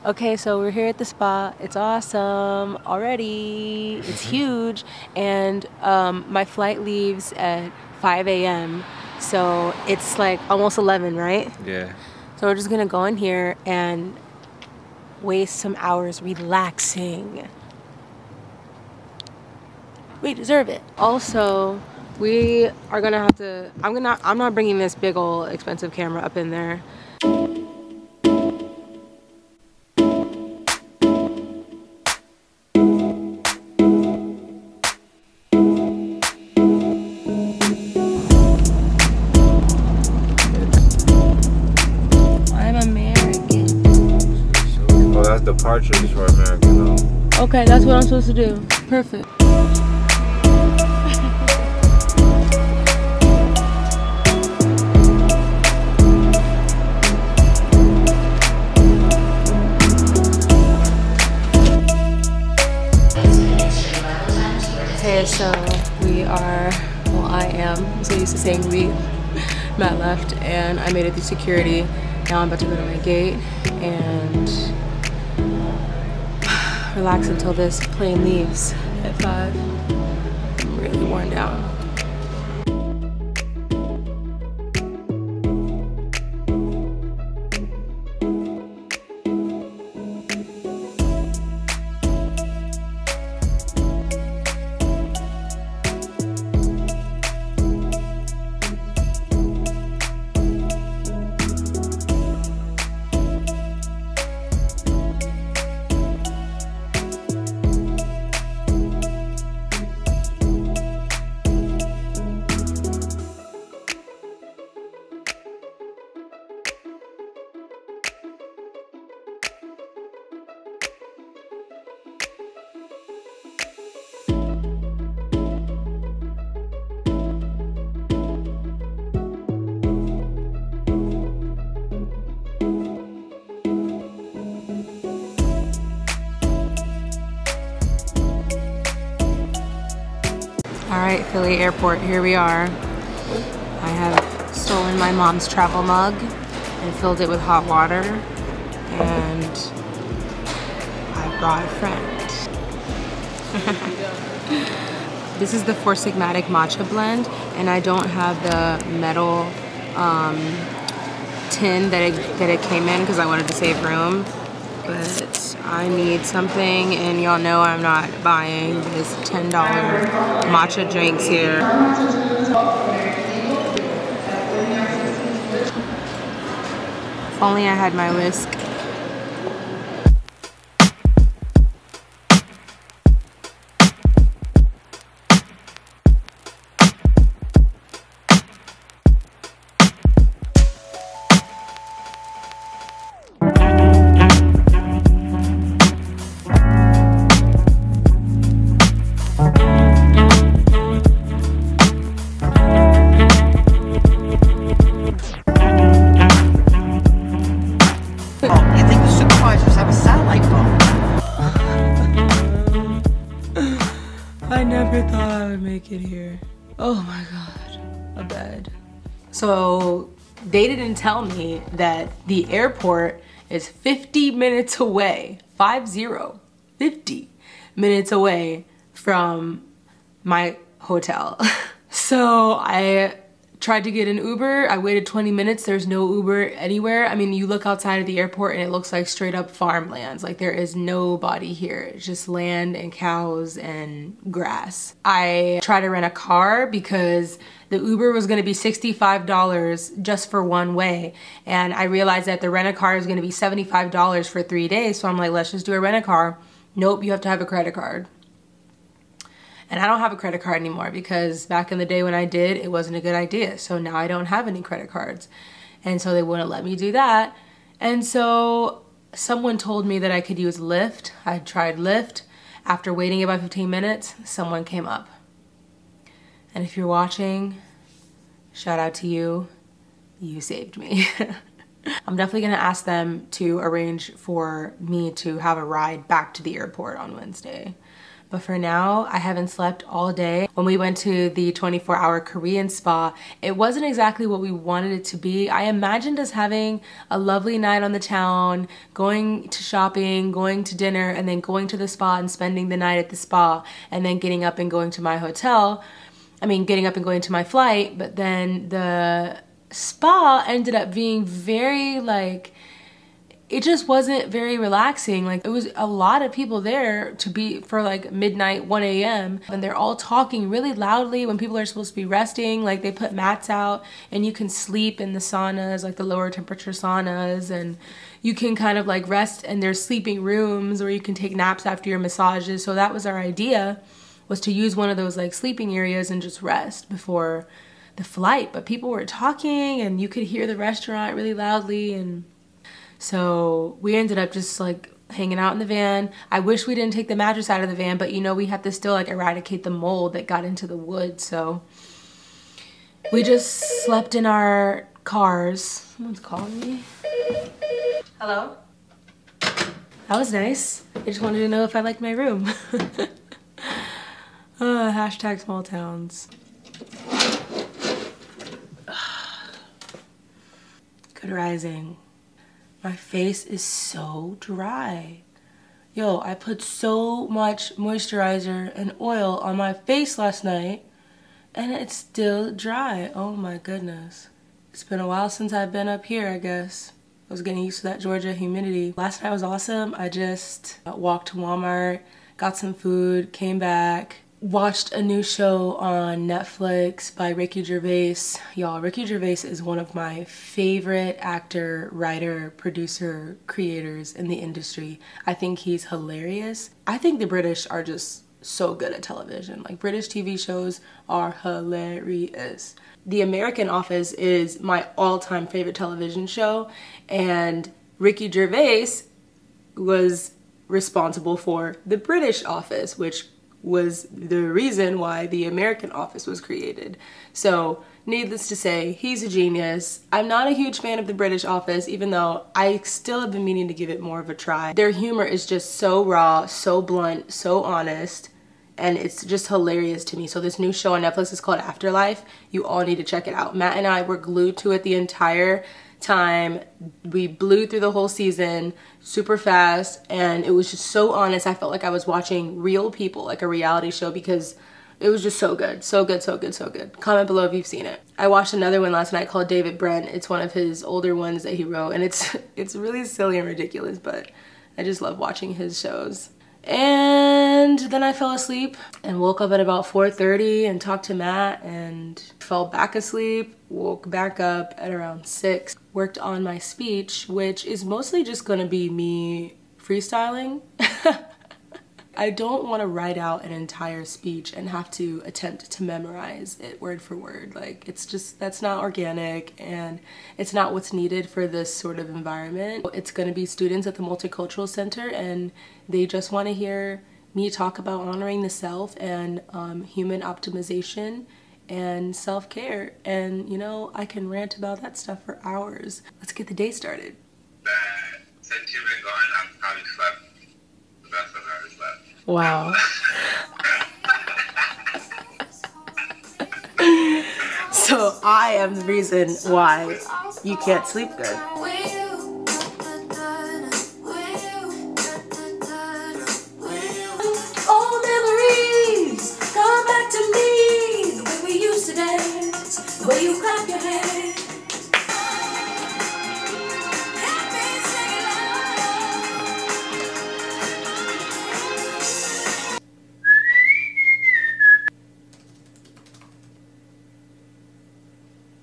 Okay, so we're here at the spa. It's awesome already. It's huge, and my flight leaves at 5 a.m. So it's like almost 11, right? Yeah. So we're just gonna go in here and waste some hours relaxing. We deserve it. Also, we are gonna have to. I'm not bringing this big old expensive camera up in there. Departures for American. Okay, that's what I'm supposed to do. Perfect. Okay, so we are, well, I am so used to saying we. Matt left and I made it through security. Now I'm about to go to my gate and relax until this plane leaves at 5. I'm really worn down. Alright, Philly Airport, here we are. I have stolen my mom's travel mug and filled it with hot water, and I brought a friend. This is the Four Sigmatic matcha blend, and I don't have the metal tin that it came in because I wanted to save room. But I need something, and y'all know I'm not buying this $10 matcha drinks here. If only I had my whisk. I never thought I would make it here. Oh my God, a bed. So they didn't tell me that the airport is 50 minutes away, 50 minutes away from my hotel. So I tried to get an Uber. I waited 20 minutes. There's no Uber anywhere. I mean, you look outside of the airport and it looks like straight up farmlands. Like there is nobody here. It's just land and cows and grass. I tried to rent a car because the Uber was gonna be $65 just for one way. And I realized that the rent-a-car is gonna be $75 for 3 days. So I'm like, let's just do a rent-a-car. Nope, you have to have a credit card. And I don't have a credit card anymore because back in the day when I did, it wasn't a good idea. So now I don't have any credit cards. And so they wouldn't let me do that. And so someone told me that I could use Lyft. I tried Lyft. After waiting about 15 minutes, someone came up. And if you're watching, shout out to you. You saved me. I'm definitely gonna ask them to arrange for me to have a ride back to the airport on Wednesday. But for now, I haven't slept all day. When we went to the 24-hour Korean spa, it wasn't exactly what we wanted it to be. I imagined us having a lovely night on the town, going to shopping, going to dinner, and then going to the spa and spending the night at the spa, and then getting up and going to my hotel. I mean, getting up and going to my flight, but then the spa ended up being very like, it just wasn't very relaxing. Like, it was a lot of people there to be for like midnight, 1 a.m. and they're all talking really loudly when people are supposed to be resting. Like, they put mats out and you can sleep in the saunas, like the lower temperature saunas, and you can kind of like rest, and there's sleeping rooms where you can take naps after your massages. So that was our idea, was to use one of those like sleeping areas and just rest before the flight. But people were talking and you could hear the restaurant really loudly, and so we ended up just like hanging out in the van. I wish we didn't take the mattress out of the van, but you know, we had to still like eradicate the mold that got into the wood. So we just slept in our cars. Someone's calling me. Hello? That was nice. I just wanted to know if I liked my room. Hashtag small towns. Good rising. My face is so dry. Yo, I put so much moisturizer and oil on my face last night and it's still dry. Oh my goodness. It's been a while since I've been up here, I guess. I was getting used to that Georgia humidity. Last night was awesome. I just walked to Walmart, got some food, came back, watched a new show on Netflix by Ricky Gervais. Y'all, Ricky Gervais is one of my favorite actor, writer, producer, creators in the industry. I think he's hilarious. I think the British are just so good at television. Like, British TV shows are hilarious. The American Office is my all-time favorite television show, and Ricky Gervais was responsible for the British Office, which was the reason why the American Office was created. So, needless to say, he's a genius. I'm not a huge fan of the British Office, even though I still have been meaning to give it more of a try. Their humor is just so raw, so blunt, so honest, and it's just hilarious to me. So this new show on Netflix is called Afterlife. You all need to check it out. Matt and I were glued to it the entire time. We blew through the whole season super fast, and it was just so honest. I felt like I was watching real people, like a reality show, because it was just so good. So good, so good, so good. Comment below if you've seen it. I watched another one last night called David Brent. It's one of his older ones that he wrote, and it's really silly and ridiculous, but I just love watching his shows. And then I fell asleep and woke up at about 4:30 and talked to Matt and fell back asleep, woke back up at around 6. Worked on my speech, which is mostly just gonna be me freestyling. I don't want to write out an entire speech and have to attempt to memorize it word for word. Like, it's just, that's not organic, and it's not what's needed for this sort of environment. It's going to be students at the Multicultural Center, and they just want to hear me talk about honoring the self and human optimization and self-care. And, you know, I can rant about that stuff for hours. Let's get the day started. Since you've been going, I've probably slept the best I've ever slept. Wow. So I am the reason why you can't sleep good. Old memories come back to me, the way we used to dance, the way you clap your hands.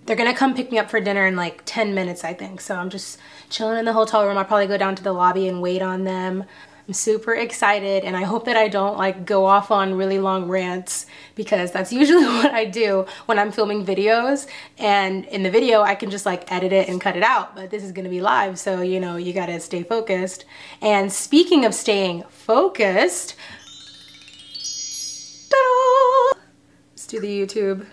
They're gonna come pick me up for dinner in like 10 minutes, I think. So I'm just chilling in the hotel room. I'll probably go down to the lobby and wait on them. I'm super excited, and I hope that I don't like go off on really long rants, because that's usually what I do when I'm filming videos. And in the video, I can just like edit it and cut it out, but this is gonna be live, so you know, you gotta stay focused. And speaking of staying focused, ta-da! Let's do the YouTube.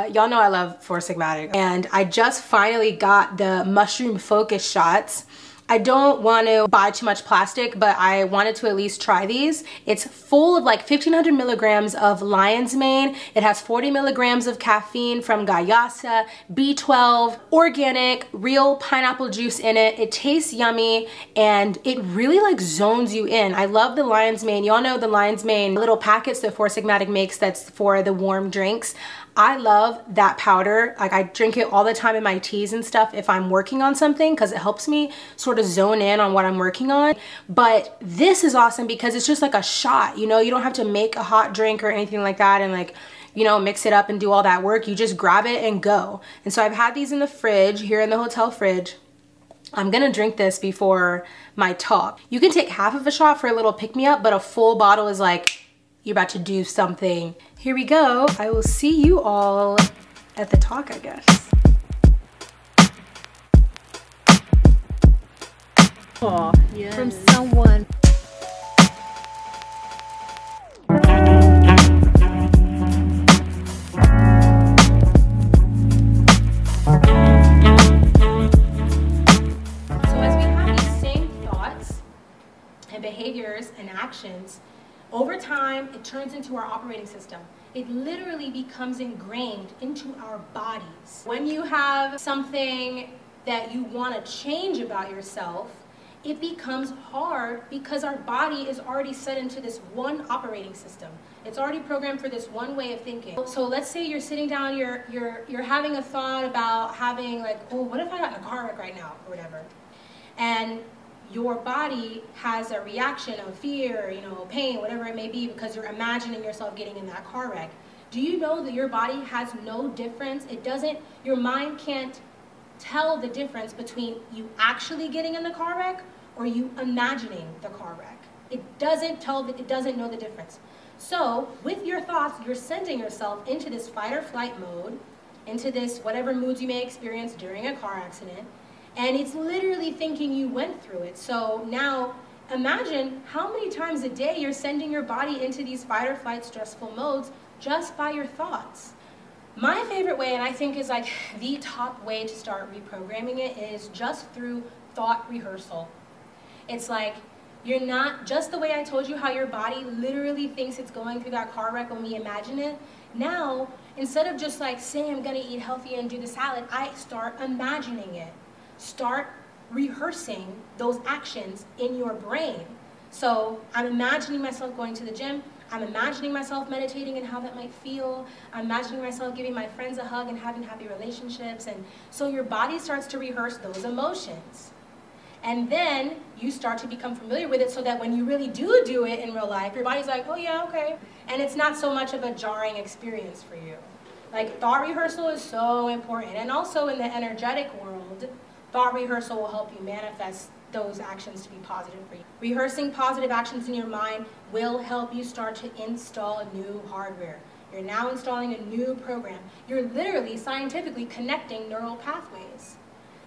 Y'all know I love Four Sigmatic, and I just finally got the mushroom focus shots. I don't want to buy too much plastic, but I wanted to at least try these. It's full of like 1,500 milligrams of lion's mane. It has 40 milligrams of caffeine from Gayasa, B12, organic, real pineapple juice in it. It tastes yummy and it really like zones you in. I love the lion's mane. Y'all know the lion's mane little packets that Four Sigmatic makes that's for the warm drinks. I love that powder. Like I drink it all the time in my teas and stuff if I'm working on something because it helps me sort of zone in on what I'm working on. But this is awesome because it's just like a shot, you know, you don't have to make a hot drink or anything like that and like, you know, mix it up and do all that work. You just grab it and go. And so I've had these in the fridge, here in the hotel fridge. I'm gonna drink this before my talk. You can take half of a shot for a little pick-me-up, but a full bottle is like, you're about to do something. Here we go. I will see you all at the talk, I guess. Oh, yes. From someone. So as we have these same thoughts and behaviors and actions, over time, it turns into our operating system. It literally becomes ingrained into our bodies. When you have something that you want to change about yourself, it becomes hard because our body is already set into this one operating system. It's already programmed for this one way of thinking. So let's say you're sitting down, you're having a thought about having like, oh, what if I got in a car wreck right now or whatever? And your body has a reaction of fear, you know, pain, whatever it may be, because you're imagining yourself getting in that car wreck. Do you know that your body has no difference? It doesn't, your mind can't tell the difference between you actually getting in the car wreck or you imagining the car wreck. It doesn't know the difference. So with your thoughts, you're sending yourself into this fight or flight mode, into this whatever moods you may experience during a car accident. And it's literally thinking you went through it. So now imagine how many times a day you're sending your body into these fight or flight stressful modes just by your thoughts. My favorite way, and I think is like the top way to start reprogramming it, is just through thought rehearsal. It's like, you're not, just the way I told you how your body literally thinks it's going through that car wreck when we imagine it. Now, instead of just like saying I'm gonna eat healthy and do the salad, I start imagining it. Start rehearsing those actions in your brain. So I'm imagining myself going to the gym. I'm imagining myself meditating and how that might feel. I'm imagining myself giving my friends a hug and having happy relationships. And so your body starts to rehearse those emotions. And then you start to become familiar with it so that when you really do it in real life, your body's like, oh yeah, okay. And it's not so much of a jarring experience for you. Like thought rehearsal is so important. And also in the energetic world, thought rehearsal will help you manifest those actions to be positive for you. Rehearsing positive actions in your mind will help you start to install new hardware. You're now installing a new program. You're literally scientifically connecting neural pathways.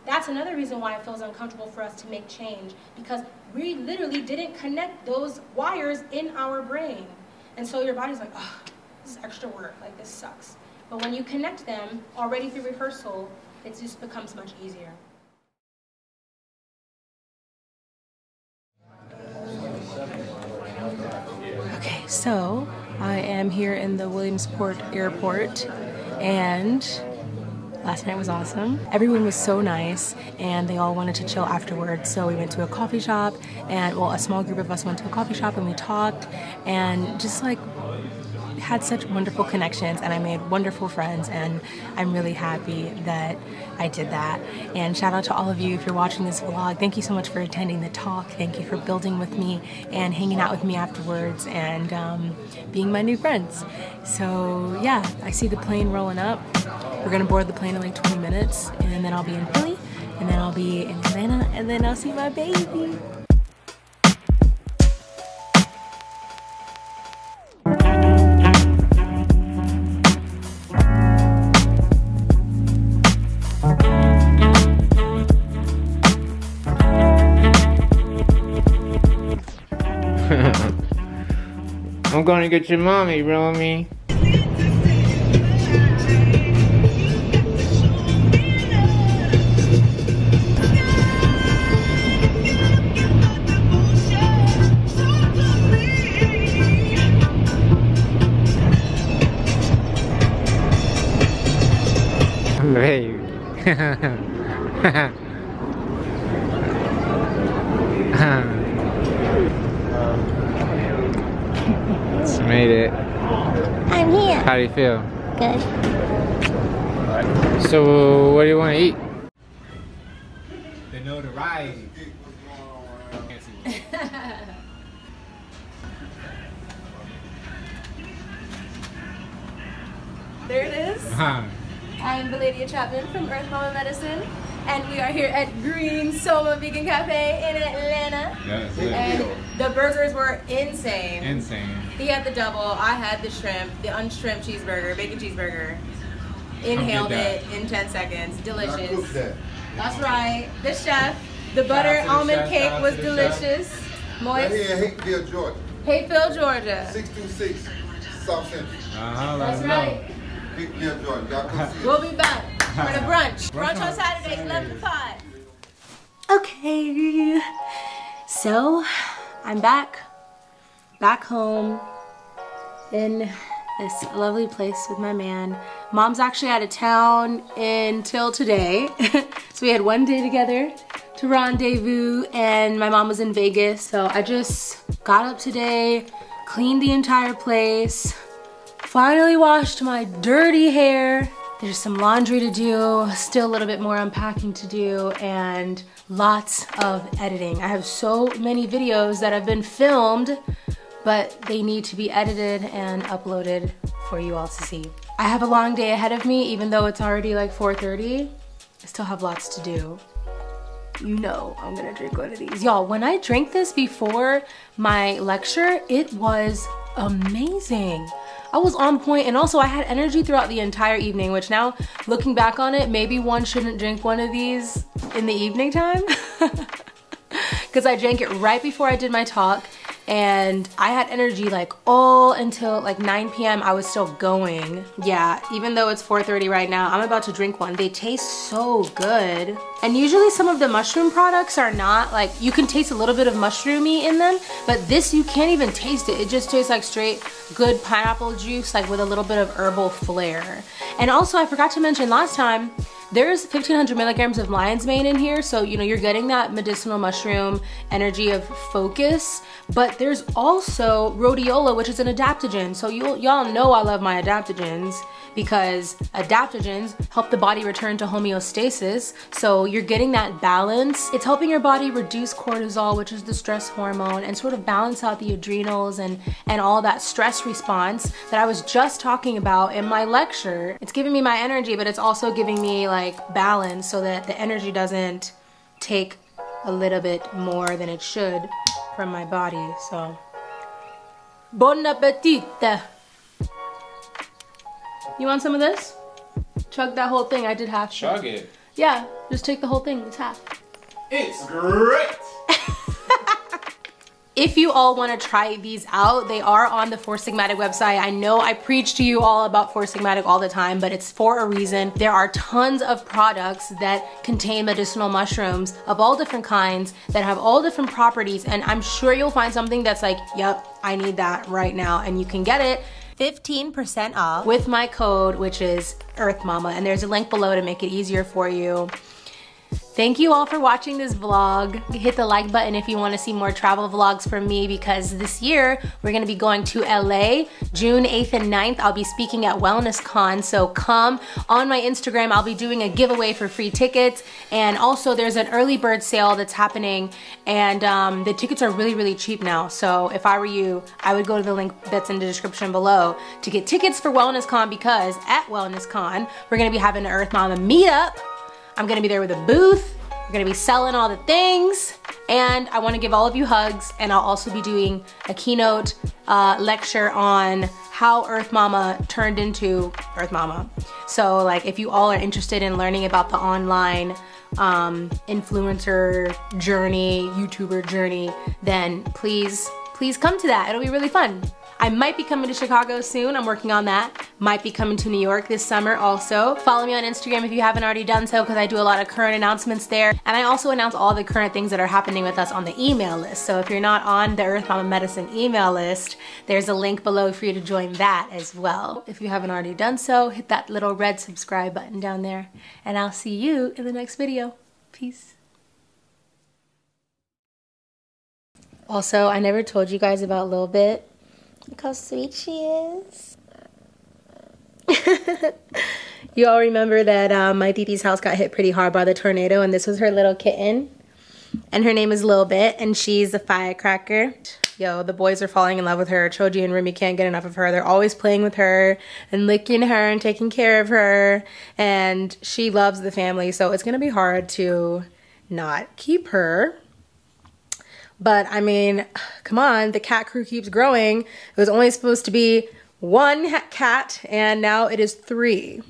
That's another reason why it feels uncomfortable for us to make change, because we literally didn't connect those wires in our brain. And so your body's like, oh, this is extra work, like this sucks. But when you connect them already through rehearsal, it just becomes much easier. Okay, so I am here in the Williamsport airport and last night was awesome. Everyone was so nice and they all wanted to chill afterwards. So we went to a coffee shop and, well, a small group of us went to a coffee shop and we talked and just like had such wonderful connections, and I made wonderful friends, and I'm really happy that I did that. And shout out to all of you if you're watching this vlog. Thank you so much for attending the talk. Thank you for building with me and hanging out with me afterwards and being my new friends. So yeah, I see the plane rolling up. We're gonna board the plane in like 20 minutes and then I'll be in Philly and then I'll be in Atlanta and then I'll see my baby. I'm gonna get your mommy, Romy. How do you feel? Good. So, what do you want to eat? The notoriety. There it is. I'm Veladya Chapman from Earth Mama Medicine, and we are here at Green Soma Vegan Cafe in Atlanta. Yes, and the burgers were insane. Insane. He had the double, I had the shrimp, the unshrimp cheeseburger, bacon cheeseburger. Inhaled it in 10 seconds. Delicious. That's right. The chef. The butter almond cake was delicious. Moist. Right here in Hateville, Georgia. Hateville, Georgia. 626 South Central. That's right. Hateville, Georgia. Y'all come see We'll be back for the brunch. Brunch on Saturdays, 11 to 5. Okay. So, I'm back home in this lovely place with my man. Mom's actually out of town until today. So we had one day together to rendezvous, and my mom was in Vegas. So I just got up today, cleaned the entire place, finally washed my dirty hair. There's some laundry to do, still a little bit more unpacking to do, and lots of editing. I have so many videos that have been filmed, but they need to be edited and uploaded for you all to see. I have a long day ahead of me, even though it's already like 4:30. I still have lots to do. You know I'm gonna drink one of these. Y'all, when I drank this before my lecture, it was amazing. I was on point, and also I had energy throughout the entire evening, which now, looking back on it, maybe one shouldn't drink one of these in the evening time. Because I drank it right before I did my talk, and I had energy like all until like 9 p.m. I was still going. Yeah, even though it's 4:30 right now, I'm about to drink one. They taste so good. And usually some of the mushroom products are not, like, you can taste a little bit of mushroomy in them, but this you can't even taste it. It just tastes like straight good pineapple juice, like with a little bit of herbal flair. And also, I forgot to mention last time, there's 1,500 milligrams of lion's mane in here, so you know you're getting that medicinal mushroom energy of focus. But there's also rhodiola, which is an adaptogen. So y'all know I love my adaptogens, because adaptogens help the body return to homeostasis. So you're getting that balance. It's helping your body reduce cortisol, which is the stress hormone, and sort of balance out the adrenals and all that stress response that I was just talking about in my lecture. It's giving me my energy, but it's also giving me like balance so that the energy doesn't take a little bit more than it should from my body. So, bon appetit! You want some of this? Chug that whole thing. I did half. Chug it? Yeah, just take the whole thing. It's half. It's great! If you all want to try these out, they are on the Four Sigmatic website. I know I preach to you all about Four Sigmatic all the time, but it's for a reason. There are tons of products that contain medicinal mushrooms of all different kinds that have all different properties, and I'm sure you'll find something that's like, yep, I need that right now, and you can get it 15% off with my code, which is EarthMama, and there's a link below to make it easier for you. Thank you all for watching this vlog. Hit the like button if you want to see more travel vlogs from me, because this year we're going to be going to LA June 8th and 9th. I'll be speaking at WELLNESSCON, so come. On my Instagram, I'll be doing a giveaway for free tickets, and also there's an early bird sale that's happening, and the tickets are really, really cheap now. So if I were you, I would go to the link that's in the description below to get tickets for WELLNESSCON, because at WELLNESSCON we're going to be having an Earth Mama meetup. I'm gonna be there with a booth. We're gonna be selling all the things, and I wanna give all of you hugs, and I'll also be doing a keynote lecture on how Earth Mama turned into Earth Mama. So like, if you all are interested in learning about the online influencer journey, YouTuber journey, then please come to that. It'll be really fun. I might be coming to Chicago soon. I'm working on that. Might be coming to New York this summer also. Follow me on Instagram if you haven't already done so, because I do a lot of current announcements there. And I also announce all the current things that are happening with us on the email list. So if you're not on the Earth Mama Medicine email list, there's a link below for you to join that as well. If you haven't already done so, hit that little red subscribe button down there. And I'll see you in the next video. Peace. Also, I never told you guys about Lil Bit. Look how sweet she is. You all remember that my Titi's house got hit pretty hard by the tornado, and this was her little kitten. And her name is Lil Bit, and she's a firecracker. Yo, the boys are falling in love with her. Choji and Rumi can't get enough of her. They're always playing with her and licking her and taking care of her. And she loves the family, so it's gonna be hard to not keep her. But I mean, come on, the cat crew keeps growing. It was only supposed to be 1 cat, and now it is 3.